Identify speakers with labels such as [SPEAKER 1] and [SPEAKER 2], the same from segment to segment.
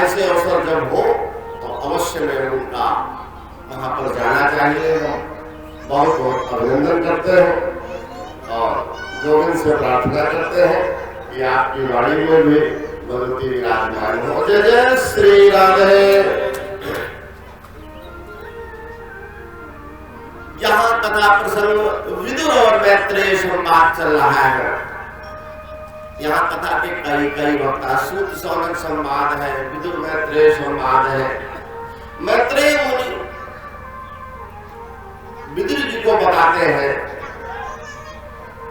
[SPEAKER 1] ऐसे अवसर जब हो तो अवश्य में उनका वहां पर जाना चाहिए। हम बहुत बहुत अभिनंदन करते हैं और गोविंद से प्रार्थना करते हैं कि आपकी वाणी में भी भगवती विराजमान हो। जय जय श्री राधे। यहाँ कथा प्रसंग विदुर और मैत्रेय संवाद चल रहा है। यहाँ कथा के कई वक्ता, सूत सौनक संवाद है, विदुर मैत्रेय संवाद है। मैत्रेय मुनि विदुर जी को बताते हैं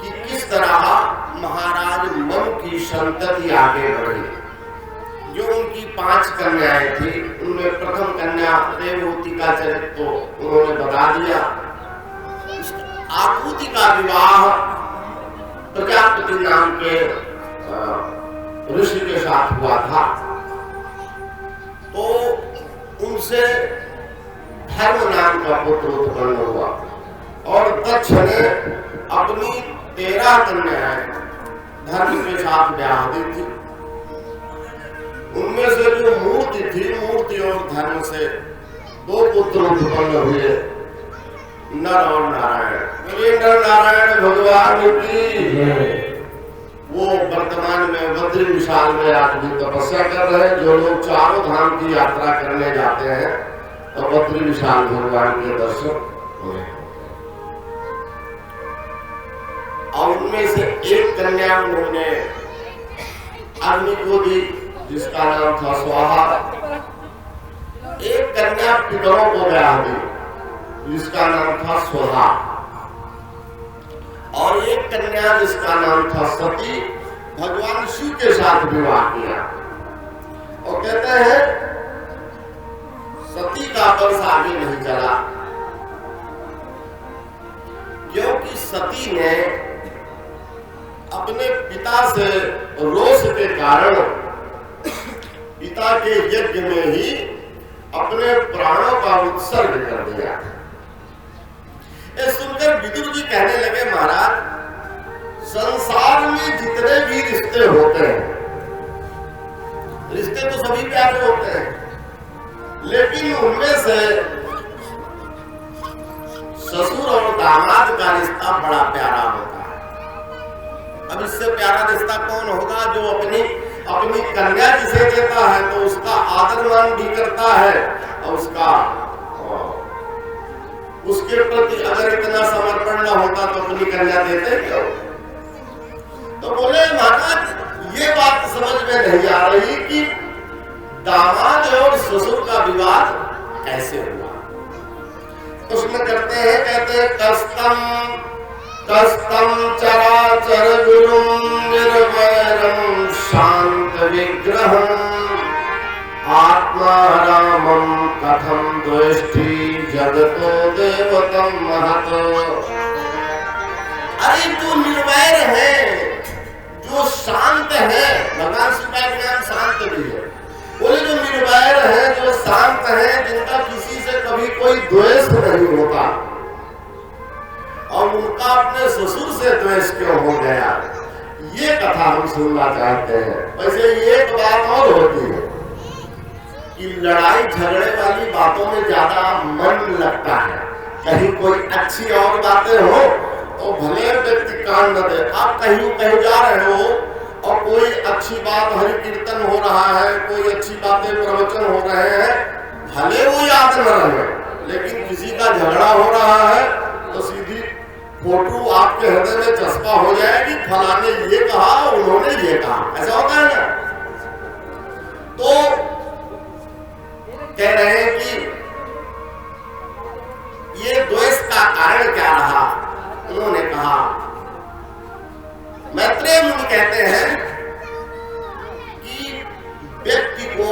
[SPEAKER 1] कि किस तरह महाराज मनु की संतति आगे बढ़ी। जो उनकी 5 कन्याएं थी, उनमें प्रथम कन्या देवहूति का चरित्र तो उन्होंने बता दिया। आकृति का विवाह प्रजापति नाम के ऋषि के साथ हुआ था, तो उनसे धर्म नाम का पुत्र उत्पन्न हुआ और दक्ष ने अपनी 13 कन्याएं धर्म के साथ ब्याह दी थी। उनमें से जो मूर्ति थी, मूर्ति और धर्म से 2 पुत्र उत्पन्न हुए, नर और नारायण। नर नारायण भगवान की। वो वर्तमान में बद्री विशाल में आज भी तपस्या कर रहे हैं। जो लोग चारों धाम की यात्रा करने जाते हैं तो बद्री विशाल भगवान के दर्शन हुए। और उनमें से एक कन्या उन्होंने अग्नि को दी, जिसका नाम था स्वाहा। एक कन्या पितरों को ब्याह दी, जिसका नाम था स्वधा। और एक कन्या जिसका नाम था सती, भगवान शिव के साथ विवाह किया। और कहते हैं सती का वंश आगे नहीं चला, क्योंकि सती ने अपने पिता से रोष के कारण पिता के यज्ञ में ही अपने प्राणों का उत्सर्ग कर दिया। ये सुनकर विदुर जी कहने लगे, महाराज संसार में जितने भी रिश्ते होते हैं, रिश्ते तो सभी प्यारे होते हैं, लेकिन उनमें से ससुर और दामाद का रिश्ता बड़ा प्यारा होता है। अब इससे प्यारा रिश्ता कौन होगा? जो अपनी कन्या जिसे देता है तो उसका आदर मान भी करता है और उसके प्रति अगर इतना समर्पण न होता तो अपनी कन्या देते क्यों? तो बोले महाराज ये बात समझ में नहीं आ रही कि दामाद और ससुर का विवाद कैसे हुआ। उसमें कहते हैं कस्तम चराचर गुरुम निर्वैरम शांत विग्रहम आत्मा रामम कथम द्वेष्टि जगतो देवतम महत। अरे जो निर्वैर है, जो शांत है, भगवान शिव का नाम शांत भी है। बोले जो निर्वैर है, जो शांत है, जिनका किसी से कभी कोई द्वेष नहीं होता, और उनका अपने ससुर से द्वेष क्यों हो गया, ये कथा हम सुनना चाहते हैं। वैसे एक बात और होती है कि लड़ाई झगड़े वाली बातों में ज्यादा मन लगता है। कहीं कोई अच्छी और बातें हो तो भले व्यक्ति कान न दे। आप कहीं जा रहे हो और कोई अच्छी बात, हरि कीर्तन हो रहा है, कोई अच्छी बातें प्रवचन हो रहे हैं, भले वो याद न रहे, लेकिन किसी का झगड़ा हो रहा है तो सीधी फोटो आपके हृदय में चस्पा हो जाएगी, फलाने ये कहा, उन्होंने ये कहा। ऐसा होता है ना? तो कह रहे हैं कि ये द्वेष का कारण क्या रहा। उन्होंने कहा, मैत्रेय मुनि कहते हैं कि व्यक्ति को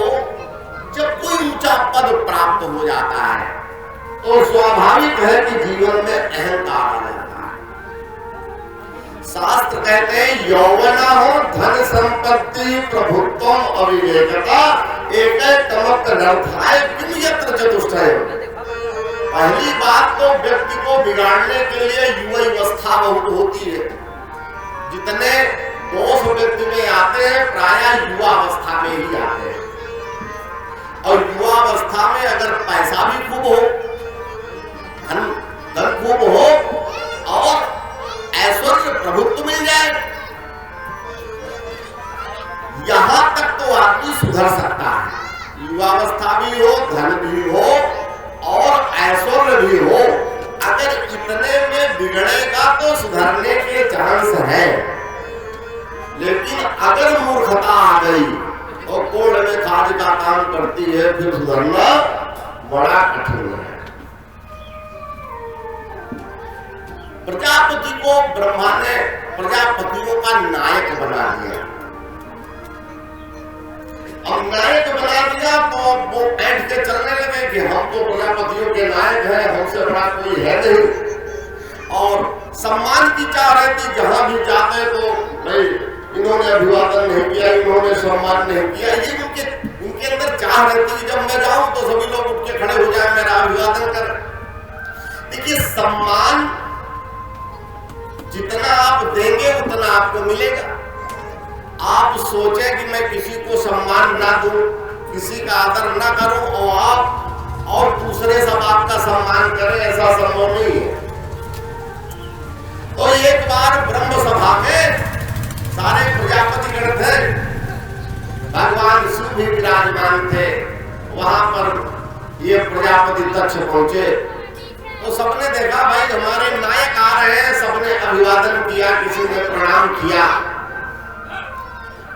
[SPEAKER 1] जब कोई ऊंचा पद प्राप्त हो जाता है तो स्वाभाविक है कि जीवन में अहंकार रहता है। शास्त्र कहते हैं यौवना हो धन संपत्ति प्रभुत्व अविवेकता एक तमक नर्थाय किम यत्र चतुष्टय। पहली बात तो व्यक्ति को बिगाड़ने के लिए युवावस्था बहुत होती है। जितने दोष व्यक्ति में आते हैं प्रायः युवावस्था में ही आते हैं। युवावस्था में अगर पैसा भी खूब हो, धन खूब हो और ऐश्वर्य प्रभुत्व मिल जाए, यहां तक तो आदमी सुधर सकता है। युवावस्था भी हो, धन भी हो और ऐश्वर्य भी हो, अगर इतने में बिगड़ेगा तो सुधरने के चांस है। लेकिन अगर मूर्खता आ गई और कोड़ में खाद का काम करती है, फिर सुधरना बड़ा कठिन है। प्रजापति को ब्रह्मा ने प्रजापतियों का नायक बना दिया। अब नायक बना दिया तो वो बैठ के चलने लगे कि हम तो प्रजापतियों के नायक हैं, हमसे बड़ा कोई है नहीं। और सम्मान की चाह रहती, जहां भी जाते तो भाई इन्होंने अभिवादन नहीं किया, इन्होंने सम्मान नहीं किया, ये उनके अंदर चाह रहती है जब मैं जाऊं तो सभी लोग उठ के खड़े हो जाए, मेरा अभिवादन कर। देखिए, सम्मान जितना आप देंगे उतना आपको मिलेगा। आप सोचें कि मैं किसी को सम्मान ना दूं, किसी का आदर ना करूं और आप और दूसरे सब आपका सम्मान करें, ऐसा संभव नहीं है। तो एक बार ब्रह्म सभा में सारे प्रजापति गण थे, भगवान शिव भी विराजमान थे। वहां पर ये प्रजापति दक्ष पहुंचे तो सबने देखा भाई हमारे नायक आ रहे हैं, सबने अभिवादन किया, किसी ने प्रणाम किया।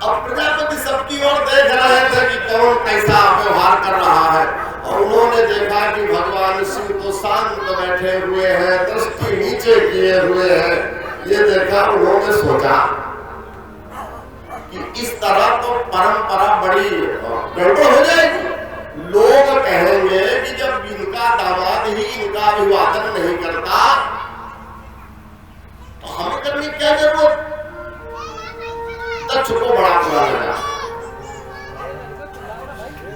[SPEAKER 1] अब प्रजापति सबकी ओर देख रहे थे कि कौन कैसा व्यवहार कर रहा है, और उन्होंने देखा कि भगवान शिव तो शांत बैठे हुए हैं, दृष्टि नीचे किए हुए हैं। ये देखा, उन्होंने सोचा कि इस तरह तो परंपरा बड़ी गड़बड़ हो जाएगी। लोग कहेंगे कि जब इनका दामाद ही इनका अभिवादन नहीं करता तो हमें करने की क्या जरूरत। दक्ष को बड़ा बुरा लगा।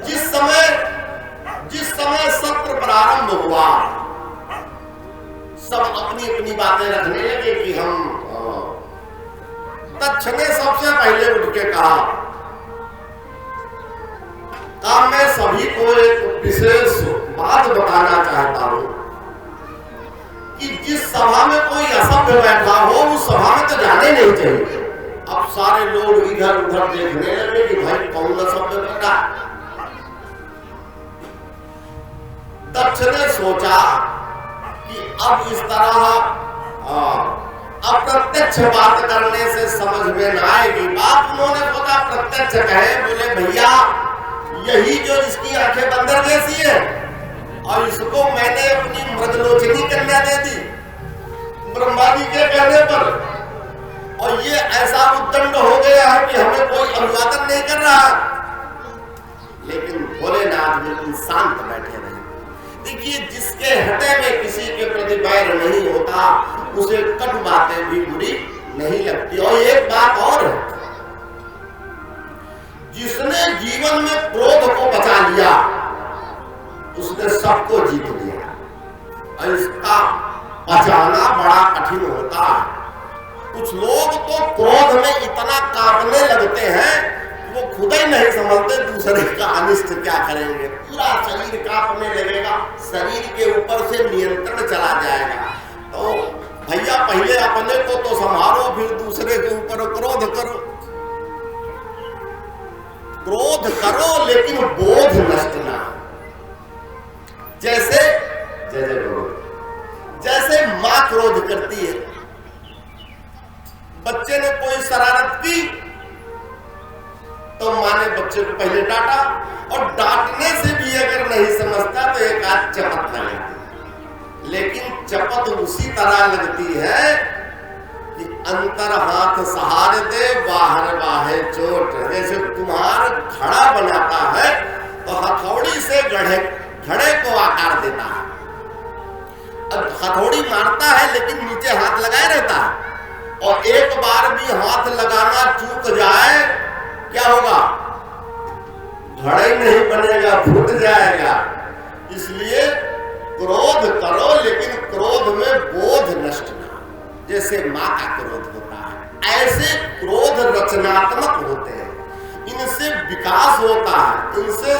[SPEAKER 1] जिस समय सत्र प्रारंभ हुआ, सब अपनी अपनी बातें रखने लगे कि हम दक्ष ने सबसे पहले उठ के कहा, मैं सभी को एक विशेष बात बताना चाहता हूं कि जिस सभा में कोई असभ्य बैठा हो उस सभा में तो जाने नहीं चाहिए। अब सारे लोग इधर उधर देखने लगे कि भाई कौन असभ्य बैठा। दक्ष ने सोचा कि अब इस तरह अप्रत्यक्ष बात करने से समझ में न आएगी बात। उन्होंने सोचा प्रत्यक्ष कहे, बोले भैया यही जो इसकी आंखें बंदर जैसी है और इसको मैंने अपनी मृगलोचनी कन्या दे दी ब्रह्मा जी के कहने पर, और ये ऐसा उद्दंड हो गया है कि हमें कोई अभिवादन नहीं कर रहा। लेकिन भोलेनाथ बिल्कुल शांत बैठे रहे। देखिए, जिसके हृदय में किसी के प्रति बैर नहीं होता उसे कटु बातें भी बुरी नहीं लगती। और एक बात और है, जिसने जीवन में क्रोध को बचा लिया उसने सबको जीत लिया। और इसका बचाना बड़ा कठिन होता है। कुछ लोग तो क्रोध में इतना कांपने लगते हैं कि वो खुद ही नहीं समझते दूसरे का अनिष्ट क्या करेंगे। पूरा शरीर कांपने लगेगा, शरीर के ऊपर से नियंत्रण चला जाएगा। तो भैया पहले अपने को तो संभालो, फिर दूसरे के ऊपर क्रोध करो। क्रोध करो लेकिन बोध नष्ट ना। जैसे जैसे मां क्रोध करती है, बच्चे ने कोई शरारत की तो मां ने बच्चे को पहले डांटा, और डांटने से भी अगर नहीं समझता तो एक आध चपत लगती। लेकिन चपत उसी तरह लगती है कि अंतर हाथ सहारे दे, बाहर बाहे चोट। जैसे तुम्हार घड़ा बनाता है तो हथौड़ी से घड़े को आकार देता है। हथौड़ी मारता है लेकिन नीचे हाथ लगाए रहता है, और एक बार भी हाथ लगाना चूक जाए क्या होगा, घड़े नहीं बनेगा, फूट जाएगा। इसलिए क्रोध करो लेकिन क्रोध में बोध नष्ट ना। जैसे मां का क्रोध होता है ऐसे क्रोध रचनात्मक होते हैं। इनसे विकास होता है, इनसे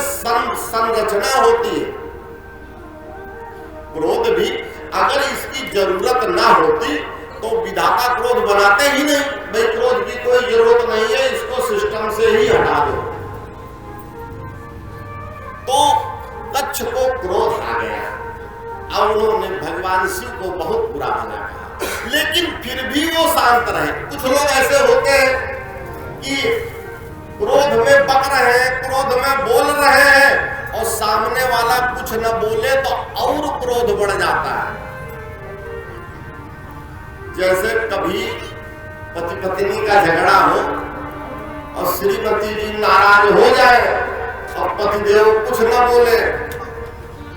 [SPEAKER 1] संरचना होती है। क्रोध भी अगर इसकी जरूरत ना होती तो विधाता क्रोध बनाते ही नहीं। भाई क्रोध की कोई जरूरत नहीं है, इसको सिस्टम से ही हटा दो। तो कच्छ को क्रोध आ गया। अब उन्होंने भगवान शिव को बहुत बुरा भला कहा, लेकिन फिर भी वो शांत रहे। कुछ लोग ऐसे होते हैं कि क्रोध में बक रहे हैं, क्रोध में बोल रहे हैं और सामने वाला कुछ न बोले तो और क्रोध बढ़ जाता है। जैसे कभी पति पत्नी का झगड़ा हो और श्रीमती जी नाराज हो जाए और पतिदेव कुछ न बोले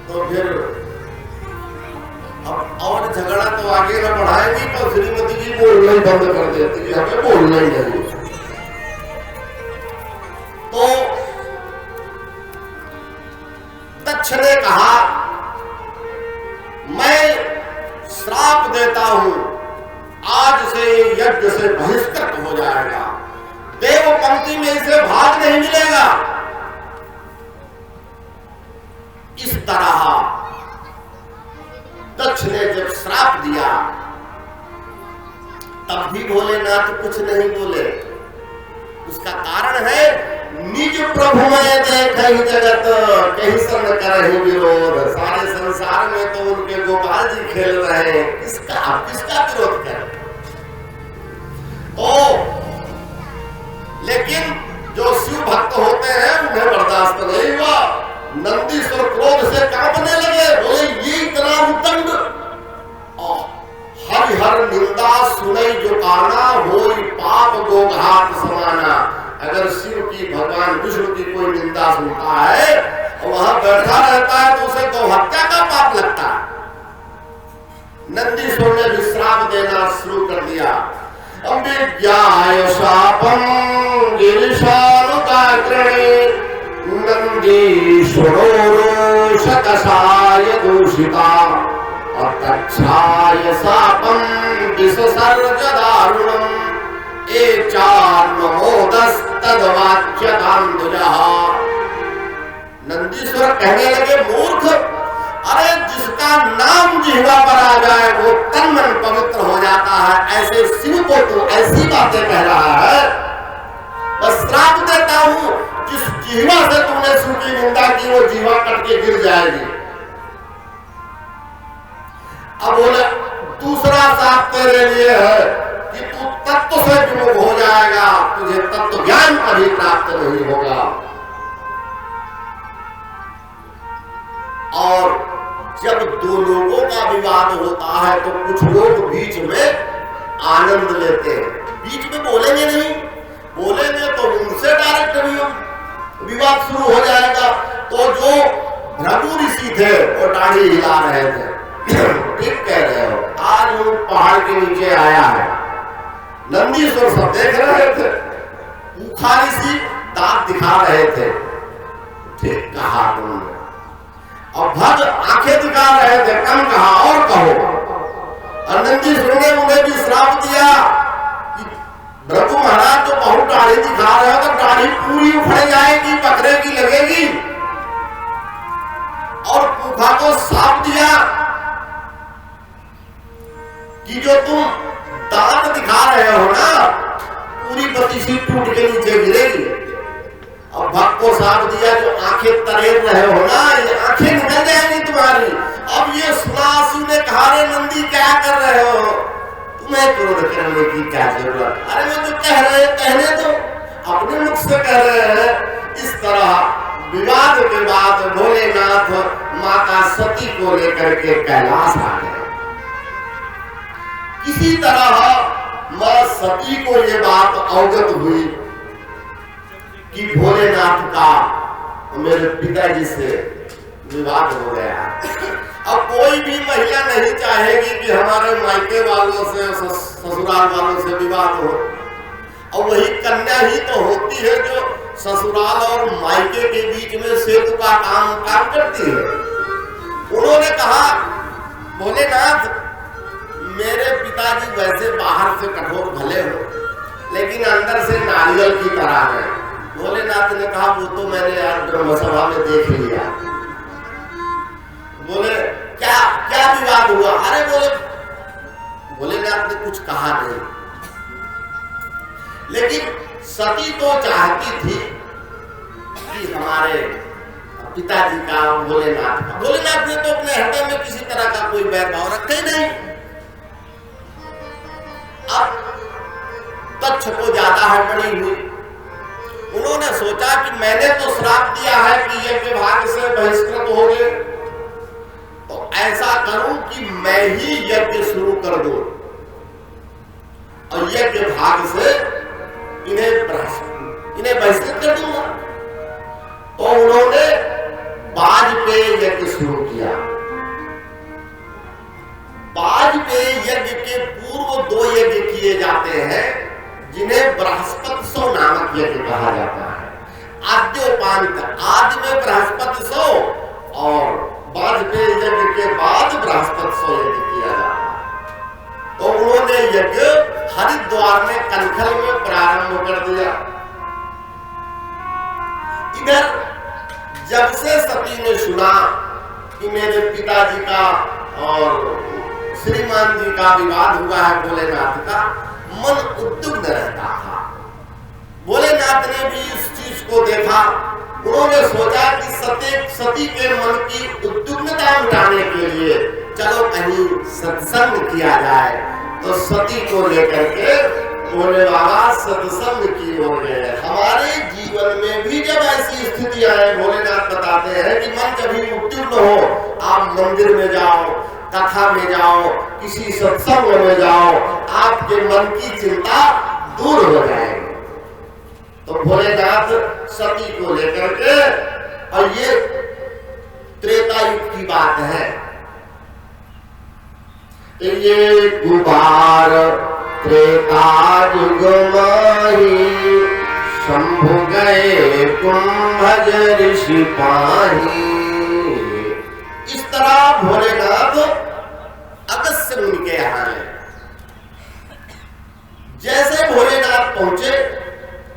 [SPEAKER 1] तो फिर अब और झगड़ा तो आगे न बढ़ाएगी तो श्रीमती जी बोलना ही बंद कर देती है, हमें बोलना ही नहीं। तो दक्ष ने कहा मैं श्राप देता हूं, आज से यज्ञ से बहिष्कृत हो जाएगा, देव पंक्ति में इसे भाग नहीं मिलेगा। इस तरह दक्ष ने जब श्राप दिया तब भी भोलेनाथ कुछ नहीं बोले। उसका कारण है निज प्रभु में देखहि जगत कहीं संग करहि विरोध। सारे संसार में तो उनके गोपाल जी खेल रहे हैं, किसका विरोध करें। तो लेकिन जो शिव भक्त होते हैं उन्हें बर्दाश्त नहीं हुआ। नंदीश्वर क्रोध से कांपने लगे, बोले ये इतना उदंड, हरिहर निंदा सुनई जो काना होई पाप गोघाट समाना। अगर शिव की भगवान विष्णु की कोई निंदा सुनता है और वहां बैठा रहता है तो उसे गौ हत्या का पाप लगता है। नंदीश्वर ने भी श्राप देना शुरू कर दिया। अविद्याय शापम गिरिशानुकाग्रणे नंदीश्वरो रोषकषाय दूषिता अतच्छाय शापं विससर्ज दारुणम् एचार्ममोदस्तद्वाच्यतान्दुजः। नंदीश्वर कहने लगे मूर्ख, अरे जिसका नाम जिह्वा पर आ जाए वो तन मन पवित्र हो जाता है। ऐसे शिव को तो ऐसी बातें कह रहा है। बस श्राप देता हूं, जिस जिह्वा से तुमने शिव की निंदा की वो जिह्वा कट के गिर जाएगी। अब बोले दूसरा श्राप तेरे लिए है कि तू तत्व से विमुख हो जाएगा, तुझे तत्व ज्ञान कभी प्राप्त नहीं होगा। और जब दो लोगों का विवाद होता है तो कुछ लोग बीच में आनंद लेते हैं, बीच में बोलेंगे नहीं, बोलेंगे तो उनसे डायरेक्ट विवाद शुरू हो जाएगा। तो जो भृगु ऋषि थे वो दाढ़ी हिला रहे थे, ठीक कह रहे हो, आज वो पहाड़ के नीचे आया है। नंदीश्वर सब देख रहे थे, ऊखा ऋषि दांत दिखा रहे थे, ठीक कहा तुमने। और भद्र आंखें दिखा रहे थे, कम कहा और कहो। और नंदीश्वर ने उन्हें भी श्राप दिया कि भृगु महाराज तो बहुत दाढ़ी दिखा रहे हो तो दाढ़ी पूरी उखड़ जाएगी, बकरे की लगेगी। और ऊखा को श्राप दिया कि जो तुम दांत दिखा रहे हो ना पूरी बत्ती टूट के नीचे गिरेगी। और भक्त को साथ दिया जो आंखें तरेर रहे हो ना, ये आंखें निकल जाएंगी तुम्हारी। अब ये सुना शिव ने कहा, रे नंदी क्या कर रहे हो, तुम्हें क्रोध करने की क्या जरूरत। अरे वो जो कह रहे हैं कहने दो, अपने मुख से कह रहे हैं। इस तरह विवाद के बाद भोलेनाथ माता सती को लेकर के कैलाश आ गए। किसी तरह मां सती को ये बात अवगत हुई कि भोलेनाथ का मेरे पिताजी से विवाद हो गया। अब कोई भी महिला नहीं चाहेगी कि हमारे मायके वालों से ससुराल वालों से विवाद हो। और वही कन्या ही तो होती है जो ससुराल और मायके के बीच में सेतु का काम करती है। उन्होंने कहा, भोलेनाथ मेरे पिताजी वैसे बाहर से कठोर भले हो लेकिन अंदर से नारियल की तरह है, भोलेनाथ ने कहा वो तो मैंने आज ब्रह्म सभा में देख लिया। बोले क्या क्या विवाद हुआ? अरे बोले भोलेनाथ ने कुछ कहा नहीं, लेकिन सती तो चाहती थी कि हमारे पिताजी का भोलेनाथ ने तो अपने हृदय में किसी तरह का कोई बैर भाव रखा ही नहीं। अब तच्छ को ज्यादा हड़बड़ी हुई। उन्होंने सोचा कि मैंने तो श्राप दिया है कि यज्ञ भाग से बहिष्कृत हो गए, तो ऐसा करूं कि मैं ही यज्ञ शुरू कर दूं और यज्ञ भाग से इन्हें बहिष्कृत कर दूंगा। तो उन्होंने वाजपेयी यज्ञ शुरू किया। वाजपेयी यज्ञ के पूर्व 2 यज्ञ किए जाते हैं जिन्हें बृहस्पति सौ नामक यज्ञ कहा जाता है। आद्योपांत, आदि में बृहस्पति सौ और वाजपेयी यज्ञ के बाद बृहस्पति सौ यज्ञ किया जाता है। तो उन्होंने यज्ञ हरिद्वार में कनखल में प्रारंभ कर दिया। इधर जब से सती ने सुना कि मेरे पिताजी का और श्रीमान जी का विवाद हुआ है भोलेनाथ का, मन उद्विग्न रहता था। भोलेनाथ ने भी इस चीज को देखा। उन्होंने सोचा कि सती के मन की उद्विग्नता मिटाने के लिए चलो कहीं सत्संग किया जाए। तो सती को लेकर के बोले बाबा सत्संग की ओर गए। हमारे जीवन में भी जब ऐसी स्थिति आए, भोलेनाथ बताते हैं कि मन कभी उद्विग्न हो, आप मंदिर में जाओ, कथा में जाओ, किसी सत्संग में जाओ, आपके मन की चिंता दूर हो जाएगी। तो भोलेनाथ सती को लेकर के, और ये त्रेता युग की बात है, ये गुबार त्रेता युग माही, शंभु गए कुंभज ऋषि पाही। इस तरह भोलेनाथ अगस्त्य मुनि के यहाँ है। जैसे भोलेनाथ पहुंचे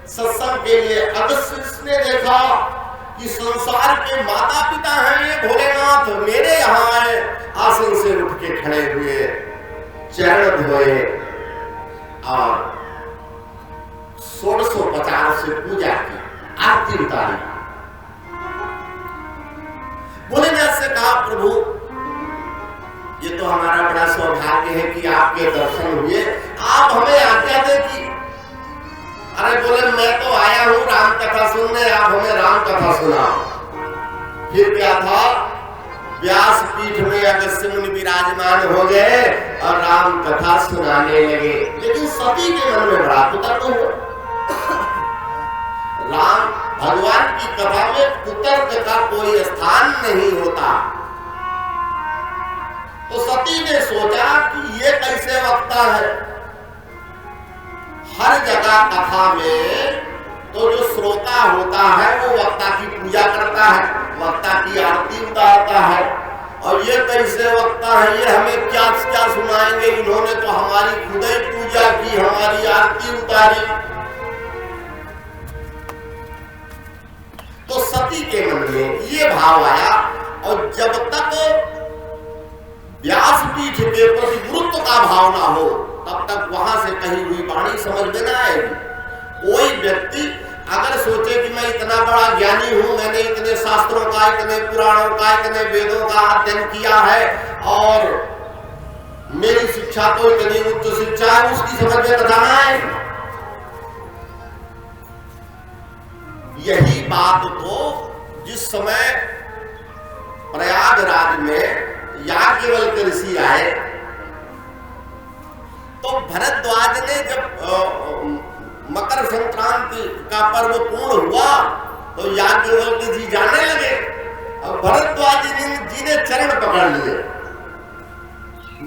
[SPEAKER 1] सत्संग के लिए, अगस्त्य ने देखा कि संसार के माता पिता हैं ये भोलेनाथ, मेरे यहाँ आए। आसन से उठ के खड़े हुए, चरण धोए और 1650 से पूजा की, आरती उतारी। भोलेनाथ से कहा प्रभु ये तो हमारा बड़ा सौभाग्य है कि आपके दर्शन हुए, आप हमें आज्ञा दें कि। अरे बोले मैं तो आया हूं राम कथा सुनने, आप हमें राम कथा सुनाओ। फिर क्या था, व्यास पीठ में अगस्त्य मुनि विराजमान हो गए और राम कथा सुनाने लगे। लेकिन सती के मन में बड़ा कुतर्क हुआ। राम भगवान की कथा में कुतर्क का कोई स्थान नहीं होता। तो सती ने सोचा कि ये कैसे वक्ता है। हर जगह कथा में तो जो श्रोता होता है वो वक्ता की पूजा करता है, वक्ता की आरती उतारता है। और ये कैसे वक्ता है, ये हमें क्या क्या सुनाएंगे, इन्होंने तो हमारी खुद ही पूजा की, हमारी आरती उतारी। तो सती के मन में ये भाव आया। और जब तक व्यासपीठ के प्रति गुरुत्व का भाव ना हो तब तक वहां से कही हुई वाणी समझ में ना आएगी। कोई व्यक्ति अगर सोचे कि मैं इतना बड़ा ज्ञानी हूं, मैंने इतने शास्त्रों का, इतने पुराणों का, इतने वेदों का अध्ययन किया है और मेरी शिक्षा तो इतनी उच्च शिक्षा है, उसकी समझ में कथा ना आए। यही बात तो जिस समय प्रयागराज में याज्ञवल्क्य ऋषि आए तो भरद्वाज ने जब मकर संक्रांति का पर्व पूर्ण हुआ तो याज्ञवल्क्य जी जाने लगे और भरद्वाज जी ने चरण पकड़ लिए।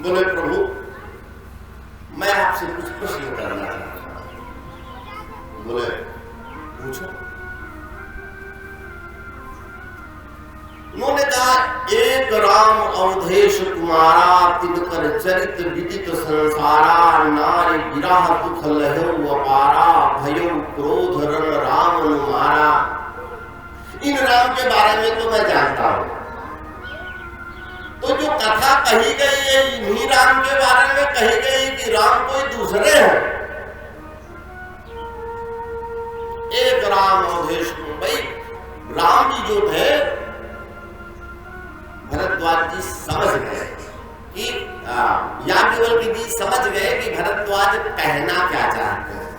[SPEAKER 1] बोले प्रभु मैं आपसे कुछ प्रश्न करना चाहता हूं। बोले पूछो। उन्होंने कहा एक राम अवधेश कुमारा तिनकर चरित विदित संसारा नारी विराह दुख लहु अपारा भयो क्रोध रण राम अनुमारा। इन राम के बारे में तो मैं जानता हूं, तो जो कथा कही गई है इन्हीं राम के बारे में कही गई कि राम कोई दूसरे हैं। एक राम अवधेश को भाई राम जी जो थे भरद्वाज जी समझ गए कि याज्ञवल्क्य जी समझ गए कि भरद्वाज कहना क्या चाहते हैं।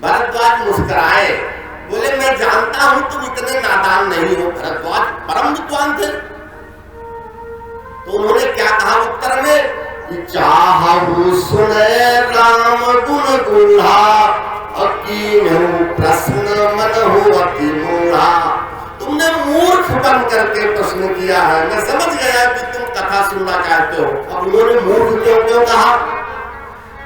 [SPEAKER 1] भरद्वाज मुस्कुराए, बोले मैं जानता हूं तुम इतने नादान नहीं हो। भरद्वाज परम विद्वान थे, तो उन्होंने क्या कहा उत्तर में कि चाहु सुने राम गुण गुढ़ा प्रश्न मन हो अति मूढ़ा। तुमने मूर्ख बन करके प्रश्न किया है, मैं समझ गया कि तुम कथा सुनना चाहते हो। अब उन्होंने मूर्ख क्यों कहा?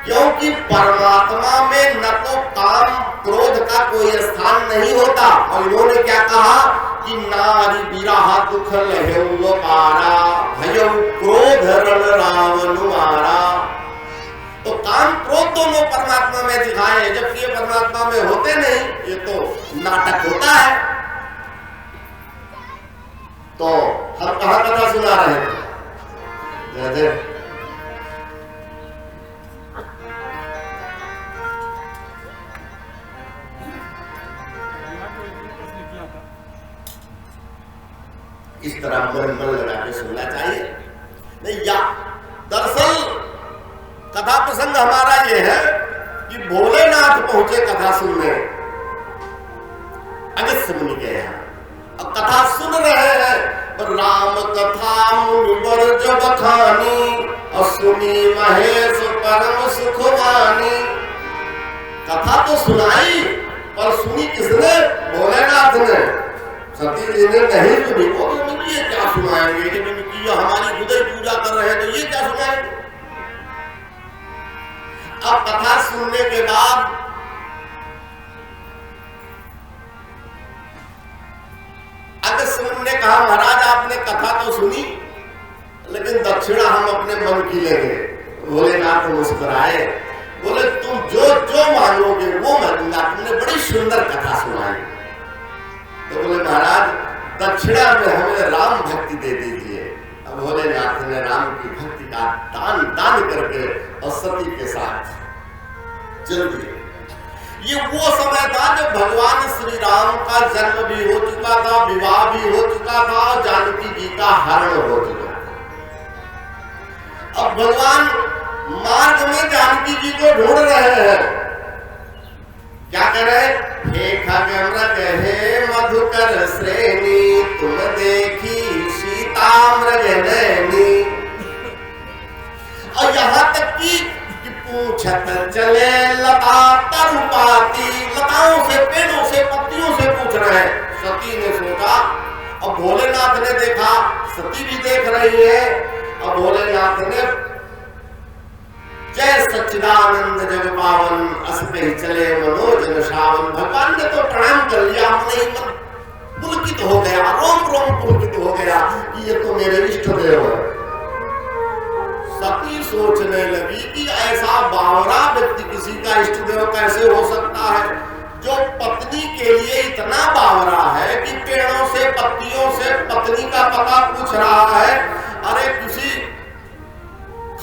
[SPEAKER 1] क्योंकि परमात्मा में न तो काम क्रोध का कोई स्थान नहीं होता। और इन्होंने क्या कहा कि नारी विराह दुख लहु अपारा भयो क्रोध रण रावण मारा। तो काम क्रोध दोनों परमात्मा में दिखाए, जबकि ये परमात्मा में होते नहीं, ये तो नाटक होता है। तो हम कहां कथा सुना रहे थे? इस तरह मन लगा के सुनना चाहिए नहीं। या दरअसल कथा प्रसंग हमारा ये है कि भोलेनाथ पहुंचे कथा सुनने अगस्त्य मुनि के यहाँ। अब कथा सुन रहे हैं, राम कथा मुनिवर जब खानी और सुनी महेश परम सुखवानी। कथा तो सुनाई पर सुनी किसने? भोलेनाथ ने। सती जी ने नहीं सुनी। ये क्या सुनाएंगे कि हमारी हृदय पूजा कर रहे हैं, तो ये क्या सुनाएंगे? अब कथा सुनने के बाद अगस्त्य मुनि ने कहा महाराज आपने कथा तो सुनी, लेकिन दक्षिणा हम अपने मन की लेंगे। भोलेनाथ मुस्कुराए, बोले तुम जो जो मांगोगे वो मैं दूंगा। तुमने बड़ी सुंदर कथा सुनाई। तो बोले महाराज दक्षिणा में हमें राम भक्ति दे दीजिए। अब भोलेनाथ ने राम की भक्ति का दान करके और सती के साथ चल दिए। ये वो समय था जब भगवान श्री राम का जन्म भी हो चुका था, विवाह भी हो चुका था और जानकी जी का हरण हो चुका था। अब भगवान मार्ग में जानकी जी को ढूंढ रहे हैं। क्या कर रहे? हे खगमृग हे मधुकर श्रेणी तुम देखी सीता मृग नैनी। और यहाँ तक कि पूछत चले लता तरुपाती। लताओं से, पेड़ों से, पत्तियों से पूछ रहे हैं। सती ने सोचा, अब भोलेनाथ ने देखा, सती भी देख रही है। अब भोलेनाथ ने जय सच्चिदानंद जग पावन अस कहि चले मनोजन श्रावण। भगवान ने तो प्रणाम कर लिया, अपने मन पुलकित हो गया, रोम रोम पुलकित हो गया कि ये तो मेरे इष्ट देव है। सती सोचने लगी कि ऐसा बावरा व्यक्ति किसी का इष्ट देव कैसे हो सकता है, जो पत्नी के लिए इतना बावरा है कि पेड़ों से, पत्तियों से पत्नी का पता पूछ रहा है। अरे किसी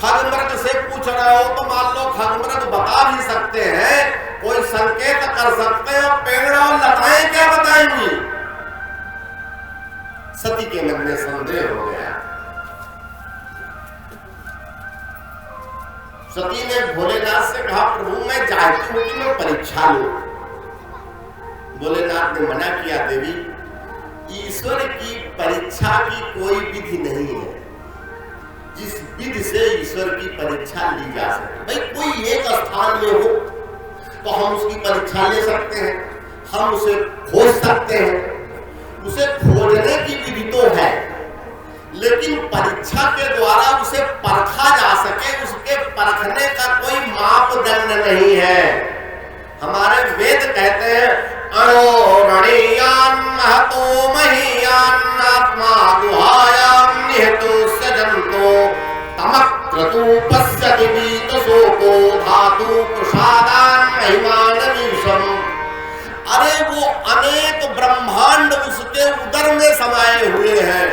[SPEAKER 1] खगमृग से पूछ रहे हो तो मान लो खगमृग बता भी सकते हैं, कोई संकेत कर सकते हैं, पेड़ और लताएं क्या बताएंगी? सती के मन में संदेह हो गया। सती ने भोलेनाथ से कहा प्रभु मैं चाहती हूं कि मैं परीक्षा लूं। भोलेनाथ ने मना किया, देवी ईश्वर की परीक्षा की कोई विधि नहीं है जिस विधि से ईश्वर की परीक्षा ली जा सके। भाई कोई एक स्थान में हो तो हम उसकी परीक्षा ले सकते हैं, हम उसे खोज सकते हैं, उसे खोजने की विधि तो है, लेकिन परीक्षा के द्वारा उसे परखा जा सके, उसके परखने का कोई मापदंड नहीं है। हमारे वेद कहते हैं अणो रणीयान महतो महीयान आत्मा प्रतिबीत शोको धातु प्रसादान महिमानमीशम। अरे वो अनेक ब्रह्मांड उसके उदर में समाये हुए हैं,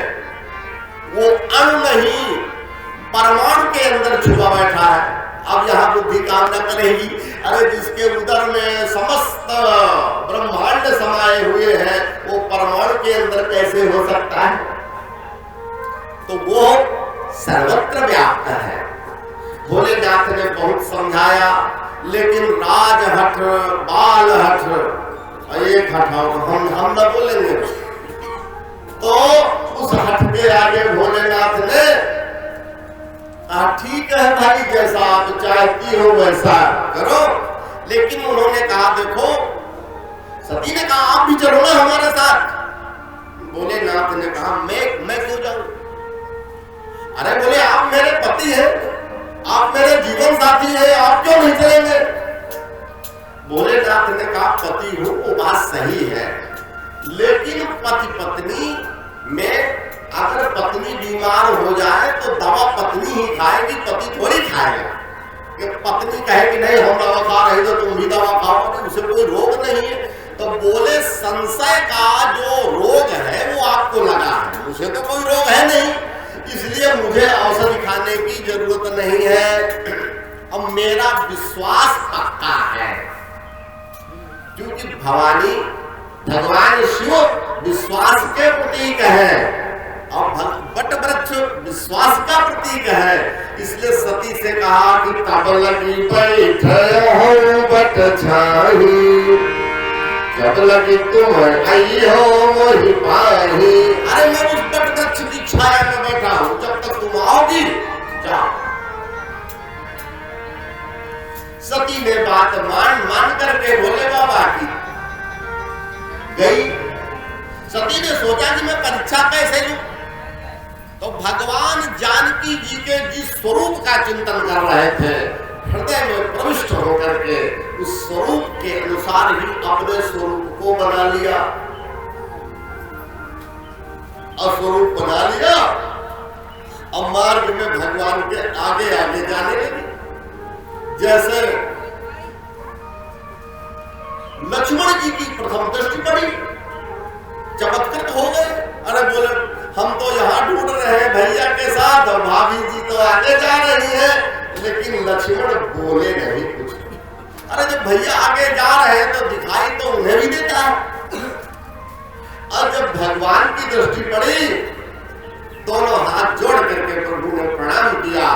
[SPEAKER 1] वो अणु नहीं परमाणु के अंदर छुपा बैठा है। अब यहाँ बुद्धि काम न करेगी, अरे जिसके उदर में समस्त ब्रह्मांड समाये हुए हैं वो परमाणु के अंदर कैसे हो सकता है? तो वो सर्वत्र व्याप्त है। भोलेनाथ ने बहुत समझाया, लेकिन राजहठ बालहठ एक हठाओ हम न बोलेंगे। तो उस हठ के आगे भोलेनाथ ने ठीक है भाई, जैसा आप चाहती हो वैसा करो। लेकिन उन्होंने कहा देखो, सती ने कहा आप भी चलो ना हमारे साथ। भोलेनाथ ने कहा मैं क्यों जाऊं? अरे बोले आप मेरे पति हैं, आप मेरे जीवन साथी हैं, आप क्यों नहीं चलेंगे? भोलेनाथ ने कहा पति हूं वो बात सही है, लेकिन पति पत्नी में अगर पत्नी बीमार हो जाए तो दवा पत्नी ही खाएगी, पति थोड़ी खाएगा। कि पत्नी कहे कि नहीं हम दवा खा रहे तो तुम भी दवा खाओ, उसे कोई रोग नहीं है। तो बोले संशय का जो रोग है वो आपको लगा है, उसे तो कोई रोग है नहीं, इसलिए मुझे औषधि खाने की जरूरत नहीं है। अब मेरा विश्वास पक्का है, क्योंकि भवानी भगवान शिव विश्वास के प्रतीक है और बट वृक्ष विश्वास का प्रतीक है। इसलिए सती से कहा कि तब लगी बैठे हो बट छाही, जब लगी तुम आई हो मोहि पाही। अरे मैं उस बट वृक्ष की छाया में बैठा हूं, जब तक तुम आओगी जाओ। सती ने बात मान करके भोले बाबा की गई। सती ने सोचा कि मैं परीक्षा कैसे लूं, तो भगवान जानकी जी के जिस स्वरूप का चिंतन कर रहे थे, हृदय में प्रविष्ट होकर के उस स्वरूप के अनुसार ही अपने स्वरूप को बना लिया, अस्वरूप बना लिया। अब मार्ग में भगवान के आगे आगे जाने लगे। जैसे लक्ष्मण जी की प्रथम दृष्टि पड़ी, चमत्कृत हो गए। अरे बोले हम तो यहाँ ढूंढ रहे हैं भैया के साथ, और भाभी जी तो आगे जा रही है, लेकिन लक्ष्मण बोले नहीं कुछ। अरे जब भैया आगे जा रहे हैं तो दिखाई तो उन्हें भी देता है। और जब भगवान की दृष्टि पड़ी, दोनों हाथ जोड़ करके प्रभु ने प्रणाम किया।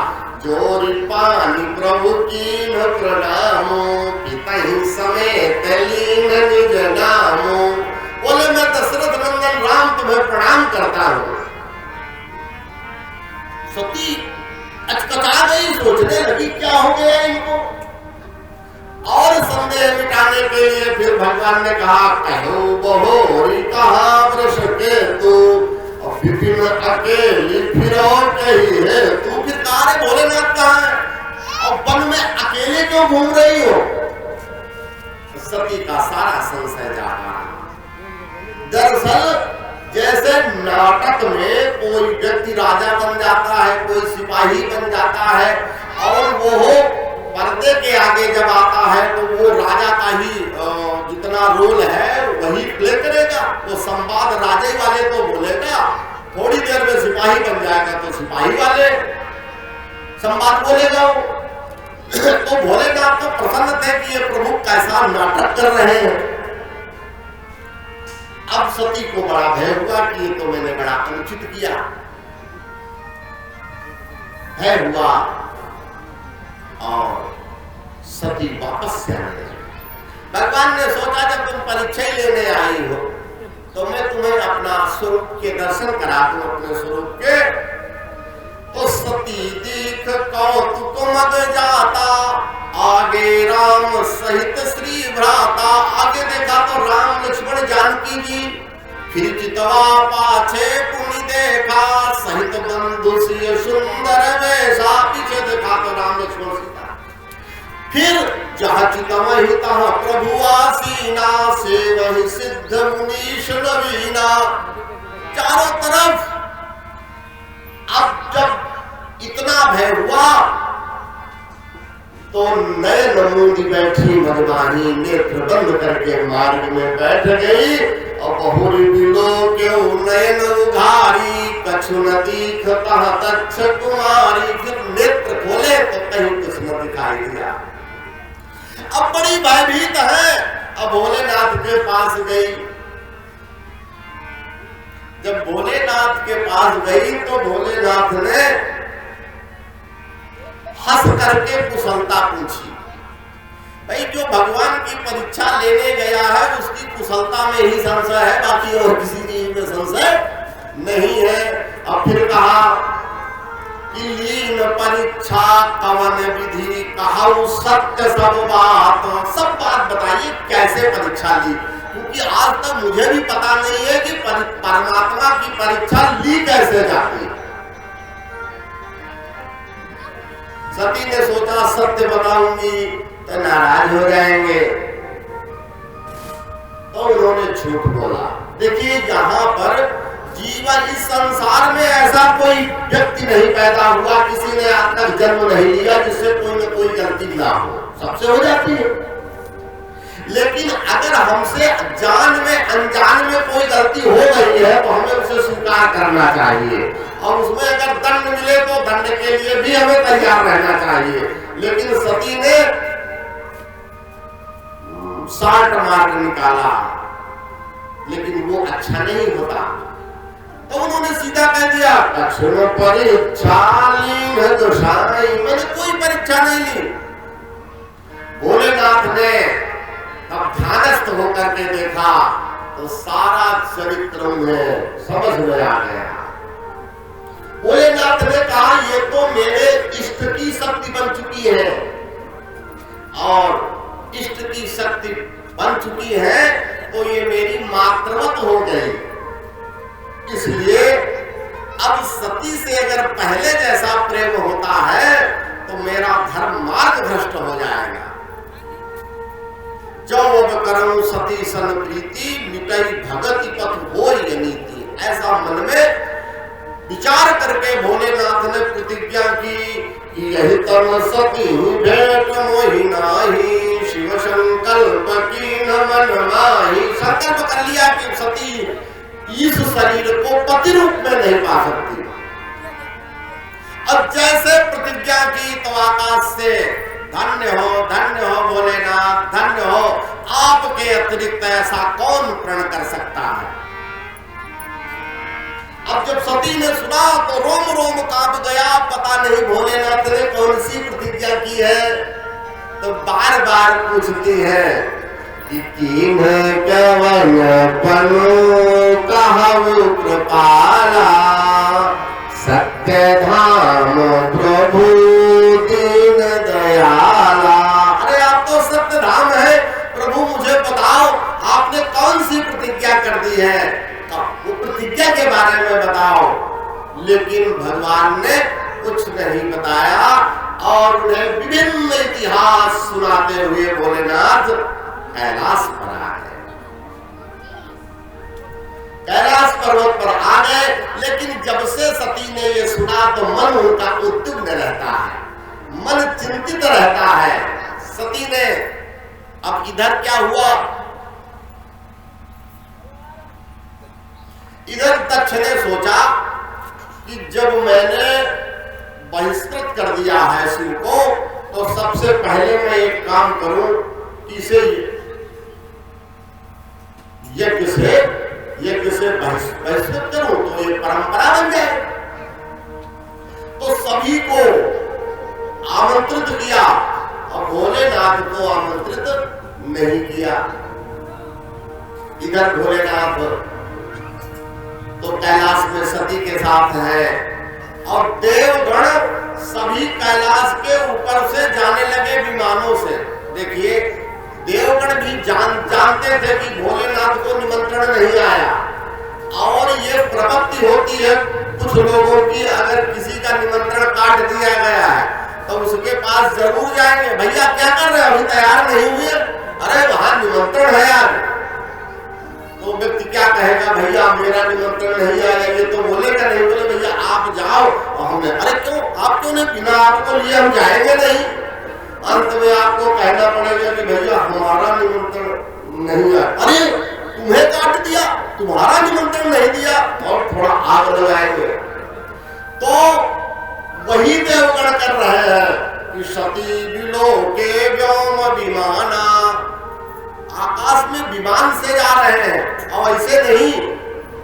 [SPEAKER 1] जोरी पानी प्रभु की न प्रणामो, पितहि समेत लीन निज नामो। बोले मैं दशरथ नंदन राम तुम्हें प्रणाम करता हूं। सती अचकचा गई, सोचने लगी क्या हो गया इनको, और संदेह मिटाने के लिए फिर भगवान ने कहा कहो बहोरी कहा वृष के तू, और विपिन अकेली फिरो कही है तू। फिर तारे भोलेनाथ कहाँ है, और वन में अकेले क्यों घूम रही हो? सती का सारा संशय जा रहा है। दरअसल जैसे नाटक में कोई व्यक्ति राजा बन जाता है, कोई सिपाही बन जाता है, और वो पर्दे के आगे जब आता है तो वो राजा का ही जितना रोल है वही प्ले करेगा। वो संवाद राजे वाले तो बोलेगा, थोड़ी देर में सिपाही बन जाएगा तो सिपाही वाले संवाद बोलेगा। तो भोलेनाथ तो प्रसन्न थे कि ये प्रभु कैसा नाटक कर रहे हैं। अब सती को बड़ा भय हुआ कि ये तो मैंने बड़ा अनुचित किया। भय हुआ और सती वापस से आने लगी। भगवान ने सोचा जब तुम परीक्षा ही लेने आई हो तो मैं तुम्हें अपना स्वरूप के दर्शन करा दूं, अपने स्वरूप के। तो सती दीख कौतुक मद जाता, आगे राम सहित श्री भ्राता। आगे देखा तो राम लक्ष्मण जानकी जी, फिर चितवा पाछे पुनि देखा, सहित बंधु सिय सुंदर वेशा। पीछे देखा तो राम लक्ष्मण सीता। फिर जहाँ चितवहि तहाँ प्रभु आसीना, सेवहि सिद्ध मुनीश नवीना। चारों तरफ अब जब इतना भय हुआ तो नयन मूंदी बैठी मदमाही नेत्र बंद करके मार्ग में बैठ गई और बहुरी बिलो क्यों नयन उघारी कछु न दिखता तक्ष कुमारी। फिर नेत्र खोले तो कहीं कुछ न दिखाई दिया। अब बड़ी भयभीत है। अब भोलेनाथ के पास गई। जब भोलेनाथ के पास गई तो भोलेनाथ ने हंस करके कुशलता पूछी। भाई जो भगवान की परीक्षा लेने गया है उसकी कुशलता में ही संशय है, बाकी और किसी चीज में संशय नहीं है। अब फिर कहा कि लीन परीक्षा कवन विधि कहाऊ सत्य सब बात बताइए कैसे परीक्षा ली, क्योंकि आज तक मुझे भी पता नहीं है कि परमात्मा की परीक्षा ली कैसे जाती। सती ने सोचा सत्य बताऊंगी तो नाराज हो जाएंगे, तो उन्होंने झूठ बोला। देखिए यहाँ पर जीवन इस संसार में ऐसा कोई व्यक्ति नहीं पैदा हुआ, किसी ने आज तक जन्म नहीं लिया जिससे कोई न कोई गलती ना हो, सबसे हो जाती है। लेकिन अगर हमसे जान में अनजान में कोई गलती हो गई है तो हमें उसे स्वीकार करना चाहिए, और उसमें अगर दंड मिले तो दंड के लिए भी हमें तैयार रहना चाहिए। लेकिन सती ने 60 मार्ग निकाला, लेकिन वो अच्छा नहीं होता, तो उन्होंने सीधा कह दिया कछु परीक्षा ली दोषाई, मैंने कोई परीक्षा नहीं ली। भोलेनाथ ने तब ध्यानस्थ होकर के देखा तो सारा चरित्र में समझ में आ गया। भोलेनाथ ने कहा ये तो मेरे इष्ट की शक्ति बन चुकी है, और इष्ट की शक्ति बन चुकी है तो ये मेरी मातृवत हो गई। इसलिए अब सती से अगर पहले जैसा प्रेम होता है तो मेरा धर्म मार्ग भ्रष्ट हो जाएगा। जो अब करऊं सती सन प्रीति मिटई भगति पथ होई नीति। ऐसा मन में विचार करके भोलेनाथ ने प्रतिज्ञा की कि यही तम सती भेंट मोहि नाही, शिव संकल्प की न मन माही। संकल्प कर लिया कि सती इस शरीर को पति रूप में नहीं पा सकती। अब जैसे प्रतिज्ञा की तो आकाश से धन्य हो भोलेनाथ, धन्य हो, आपके अतिरिक्त ऐसा कौन प्रण कर सकता है। अब जब सती ने सुना तो रोम रोम कांप गया। पता नहीं भोलेनाथ ने कौन सी प्रतिज्ञा की है, तो बार बार पूछती है कि कवन पनु कहु कृपाला, सत्य धाम प्रभु दीन दयाला। अरे आप तो सत्य धाम है प्रभु, मुझे बताओ आपने कौन सी प्रतिज्ञा कर दी है, वो प्रतिज्ञा के बारे में बताओ। लेकिन भगवान ने कुछ नहीं बताया और उन्हें विभिन्न इतिहास सुनाते हुए भोलेनाथ कैलाश पर आ गए। कैलाश पर्वत पर आ गए, लेकिन जब से सती ने ये सुना तो मन उनका उद्विग्न रहता है, मन चिंतित रहता है। सती ने अब इधर क्या हुआ, इधर दक्ष ने सोचा कि जब मैंने बहिष्कृत कर दिया है शिव को, तो सबसे पहले मैं एक काम करूं कि इसे यज्ञ से बहिष्कृत करूं तो ये परंपरा बन जाए। तो सभी को आमंत्रित किया और भोलेनाथ को आमंत्रित नहीं किया। इधर भोलेनाथ तो कैलाश में सती के साथ है, और देवगण सभी कैलाश के ऊपर से जाने लगे विमानों से। देखिए देवगण भी जानते थे कि भोलेनाथ को निमंत्रण नहीं आया, और ये प्रवृत्ति होती है कुछ लोगों की, अगर किसी का निमंत्रण काट दिया गया है तो उसके पास जरूर जाएंगे। भैया क्या कर रहे हैं, अभी तैयार नहीं हुए, अरे वहां निमंत्रण है यार। तो व्यक्ति क्या कहेगा, भैया मेरा निमंत्रण नहीं आया, ये तो बोलेगा नहीं, बोले भैया आप जाओ। और हमने अरे क्यों, आप क्यों नहीं, बिना आपको लिए हम जाएंगे नहीं। अंत में आपको कहना पड़ेगा कि भैया हमारा निमंत्रण नहीं है। अरे तुम्हें काट दिया, तुम्हारा निमंत्रण नहीं दिया, और थोड़ा आग लगाएंगे। तो वही देवगण कर रहे हैं कि सती बिलोके व्योम विमाना, आकाश में विमान से जा रहे हैं। और ऐसे नहीं,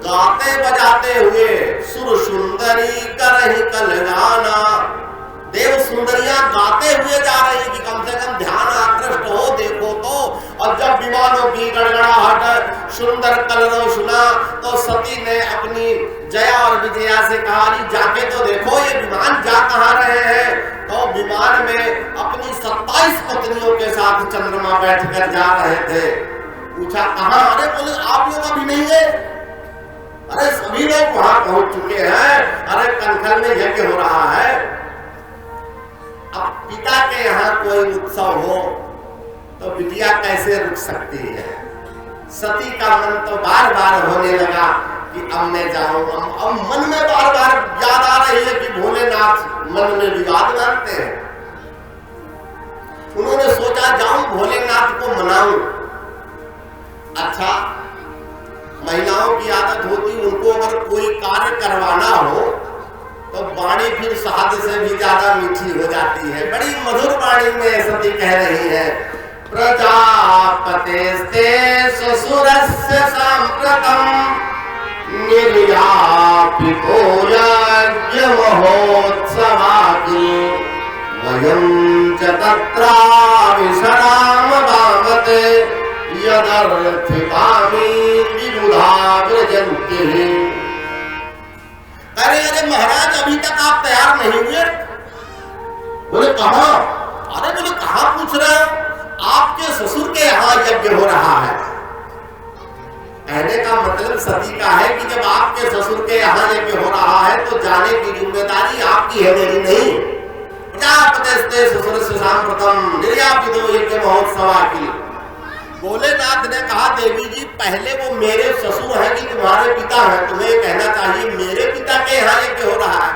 [SPEAKER 1] गाते बजाते हुए सुर सुंदरी करहि कलगाना, देव सुंदरियां गाते हुए जा रही कि कम से कम ध्यान आकृष्ट हो, देखो तो। और जब विमानों की गड़गड़ाहट सुंदर कलरव सुना तो सती ने अपनी जया और विजया से कहा, जाके तो देखो ये विमान जा कहाँ रहे हैं। तो विमान में अपनी 27 पत्नियों के साथ चंद्रमा बैठकर जा रहे थे। पूछा कहाँ? अरे बोले आप लोग अभी नहीं गए? अरे सभी लोग वहां पहुंच चुके हैं। अरे कनखल में यज्ञ हो रहा है। अब पिता के यहाँ कोई उत्सव हो तो बिटिया कैसे रुक सकती है? सती का मन तो बार बार होने लगा कि अब मैं जाऊं। अब मन में बार बार याद आ रही है कि भोलेनाथ मन में विवाद मानते हैं। उन्होंने सोचा जाऊं भोलेनाथ को मनाऊं। अच्छा, महिलाओं की आदत होती, उनको अगर कोई कार्य करवाना हो तो वाणी फिर शहद से भी ज्यादा मीठी हो जाती है। बड़ी मधुर वाणी में सती कह रही है, प्रजापतेस्ते ससुरस्य सांप्रतम् निर्यापितो यज्ञ महोत्सवाकि वयं च तत्राविशराम वामते यदर्थितानि विबुधा व्रजन्ति। अरे महाराज अभी तक आप तैयार नहीं हुए? बोले कहाँ? अरे बोले कहाँ पूछ रहे हो? आपके ससुर के यहाँ यज्ञ हो रहा है। कहने का मतलब सती का है कि जब आपके ससुर के यहाँ यज्ञ हो रहा है तो जाने की जिम्मेदारी आपकी है, मेरी नहीं। प्रजापतेस्ते ससुरस्य सांप्रतम् निर्यापितो यज्ञ महोत्सवाकि। भोलेनाथ ने कहा, देवी जी पहले वो मेरे ससुर हैं कि तुम्हारे पिता हैं? तुम्हें कहना चाहिए मेरे पिता के यहाँ यज्ञ हो रहा है।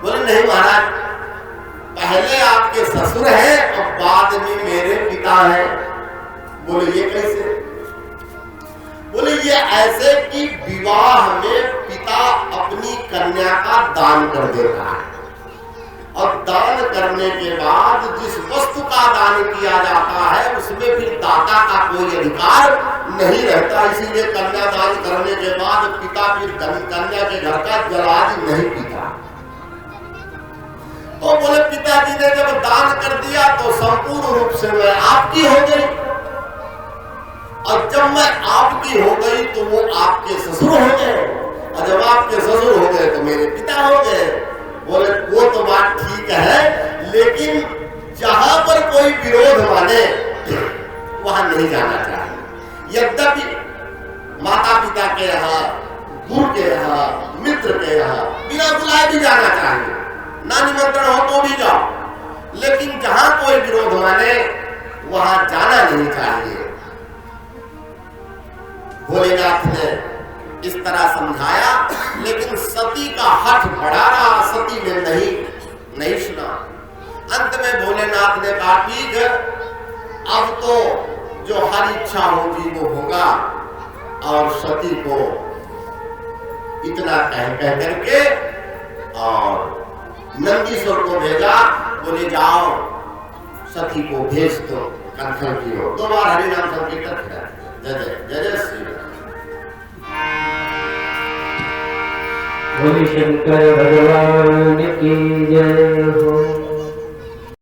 [SPEAKER 1] बोले नहीं महाराज, पहले आपके ससुर हैं और बाद में मेरे पिता हैं। बोले ये कैसे? बोले ये ऐसे कि विवाह में पिता अपनी कन्या का दान कर देता है और दान करने के बाद जिस वस्तु का दान किया जाता है उसमें फिर दाता का कोई अधिकार नहीं रहता। इसीलिए कन्या दान करने के बाद पिता फिर कन्या के घर का जलाद नहीं पीता। तो बोले पिताजी ने जब दान कर दिया तो संपूर्ण रूप से मैं आपकी हो गई, और जब मैं आपकी हो गई तो वो आपके ससुर हो गए, और जब आपके ससुर हो गए तो मेरे पिता हो गए। बोले वो तो बात ठीक है, लेकिन जहां पर कोई विरोध माने वहां नहीं जाना चाहिए। यद्यपि माता पिता के यहाँ, गुरु के यहाँ, मित्र के यहाँ बिना बुलाए भी जाना चाहिए, ना निमंत्रण हो तो भी जाओ, लेकिन जहां कोई विरोध माने वहां जाना नहीं चाहिए। भोलेनाथ ने इस तरह समझाया, लेकिन सती का हठ बढ़ा रहा, सती ने नहीं सुना। अंत में भोलेनाथ ने कहा ठीक है, अब तो जो हर इच्छा होगी वो होगा। और सती को इतना कह करके और नंदीश्वर को भेजा। बोले जाओ सती को भेज दो कनखल की ओर। 2 बार हरि नाम संकीर्तन किया। जय जय जय जय श्री राम।
[SPEAKER 2] बोले शंकर भगवान की जय हो।